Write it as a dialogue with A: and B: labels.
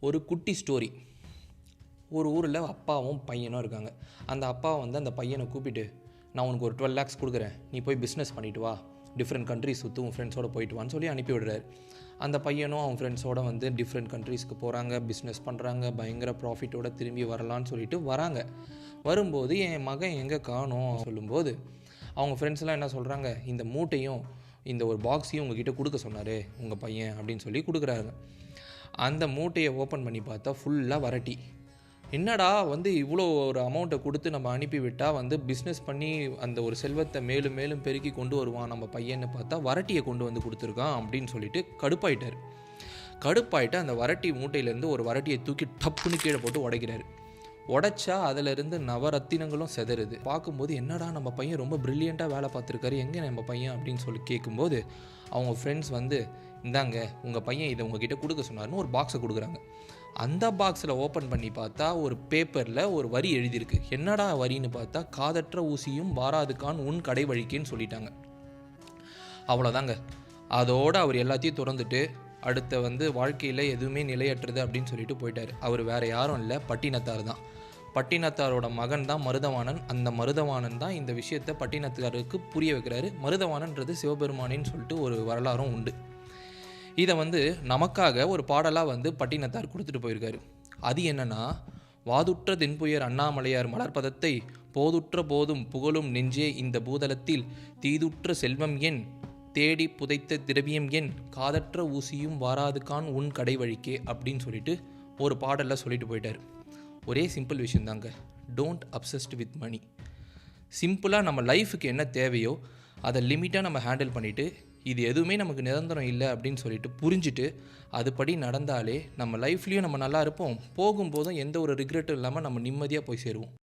A: ஒரு குட்டி ஸ்டோரி. ஒரு ஊரில் அப்பாவும் பையனும் இருக்காங்க. அந்த அப்பா வந்து அந்த பையனை கூப்பிட்டு, நான் உனக்கு ஒரு 12 lakhs கொடுக்குறேன், நீ போய் பிஸ்னஸ் பண்ணிட்டு வா, டிஃப்ரெண்ட் கண்ட்ரிஸ் சுற்று, உன் ஃப்ரெண்ட்ஸோடு போயிட்டு வான்னு சொல்லி அனுப்பி விடுறாரு. அந்த பையனும் அவன் ஃப்ரெண்ட்ஸோடு வந்து டிஃப்ரெண்ட் கண்ட்ரீஸ்க்கு போகிறாங்க, பிஸ்னஸ் பண்ணுறாங்க, பயங்கர ப்ராஃபிட்டோடு திரும்பி வரலான்னு சொல்லிட்டு வராங்க. வரும்போது என் மகன் எங்கே காணோம் சொல்லும்போது அவங்க ஃப்ரெண்ட்ஸ்லாம் என்ன சொல்கிறாங்க, இந்த மூட்டையும் இந்த ஒரு பாக்ஸையும் உங்ககிட்ட கொடுக்க சொன்னார் உங்கள் பையன் அப்படின்னு சொல்லி கொடுக்குறாங்க. அந்த மூட்டையை ஓப்பன் பண்ணி பார்த்தா ஃபுல்லாக வரட்டி. என்னடா வந்து இவ்வளோ ஒரு அமௌண்ட்டை கொடுத்து நம்ம அனுப்பிவிட்டால் வந்து பிஸ்னஸ் பண்ணி அந்த ஒரு செல்வத்தை மேலும் மேலும் பெருக்கி கொண்டு வருவான் நம்ம பையன்னு பார்த்தா வரட்டியை கொண்டு வந்து கொடுத்துருக்கான் அப்படின்னு சொல்லிட்டு கடுப்பாயிட்டு அந்த வரட்டி மூட்டையிலேருந்து ஒரு வரட்டியை தூக்கி டப்புன்னு கீழே போட்டு உடைக்கிறாரு. உடைச்சா அதிலிருந்து நவரத்தினங்களும் செதறுது. பார்க்கும்போது என்னடா நம்ம பையன் ரொம்ப ப்ரில்லியண்ட்டாக வேலை பார்த்துருக்காரு, எங்கே நம்ம பையன் அப்படின்னு சொல்லி கேட்கும்போது அவங்க ஃப்ரெண்ட்ஸ் வந்து, இந்தாங்க உங்கள் பையன் இதை உங்ககிட்ட கொடுக்க சொன்னார்னு ஒரு பாக்ஸை கொடுக்குறாங்க. அந்த பாக்ஸில் ஓப்பன் பண்ணி பார்த்தா ஒரு பேப்பரில் ஒரு வரி எழுதியிருக்கு. என்னடா வரின்னு பார்த்தா, காதற்ற ஊசியும் வாராதுக்கான் உன் கடை வழிக்கேன்னு சொல்லிட்டாங்க. அவ்வளோதாங்க. அதோடு அவர் எல்லாத்தையும் திறந்துட்டு அடுத்த வந்து வாழ்க்கையில் எதுவுமே நிலையற்றது அப்படின்னு சொல்லிட்டு போயிட்டார். அவர் வேறு யாரும் இல்லை, பட்டினத்தார் தான். பட்டினத்தாரோட மகன் தான் மருதவாணன். அந்த மருதவாணன் தான் இந்த விஷயத்தை பட்டினத்தாருக்கு புரிய வைக்கிறாரு. மருதவாணன்றது சிவபெருமானின்னு சொல்லிட்டு ஒரு வரலாறும் உண்டு. இதை வந்து நமக்காக ஒரு பாடலாக வந்து பட்டினத்தார் கொடுத்துட்டு போயிருக்காரு. அது என்னன்னா, வாதுற்ற தென்புயர் அண்ணாமலையார் மலர்பதத்தை போதுற்ற போதும் புகழும் நெஞ்சே இந்த பூதலத்தில் தீதுற்ற செல்வம் என் தேடி புதைத்த திரவியம் என் காதற்ற ஊசியும் வாராதுக்கான் உன் கடை வழிக்கே அப்படின்னு சொல்லிட்டு ஒரு பாடலில் சொல்லிட்டு போயிட்டார். ஒரே சிம்பிள் விஷயந்தாங்க, டோன்ட் அப்சஸ்ட் வித் மணி. சிம்பிளாக நம்ம லைஃபுக்கு என்ன தேவையோ அதை லிமிட்டாக நம்ம ஹேண்டில் பண்ணிவிட்டு, இது எதுவுமே நமக்கு நிரந்தரம் இல்லை அப்படின்னு சொல்லிட்டு புரிஞ்சுட்டு அதுபடி நடந்தாலே நம்ம லைஃப்லேயும் நம்ம நல்லா இருப்போம், போகும்போதும் எந்த ஒரு ரிக்ரெட்டும் இல்லாமல் நம்ம நிம்மதியாக போய் சேருவோம்.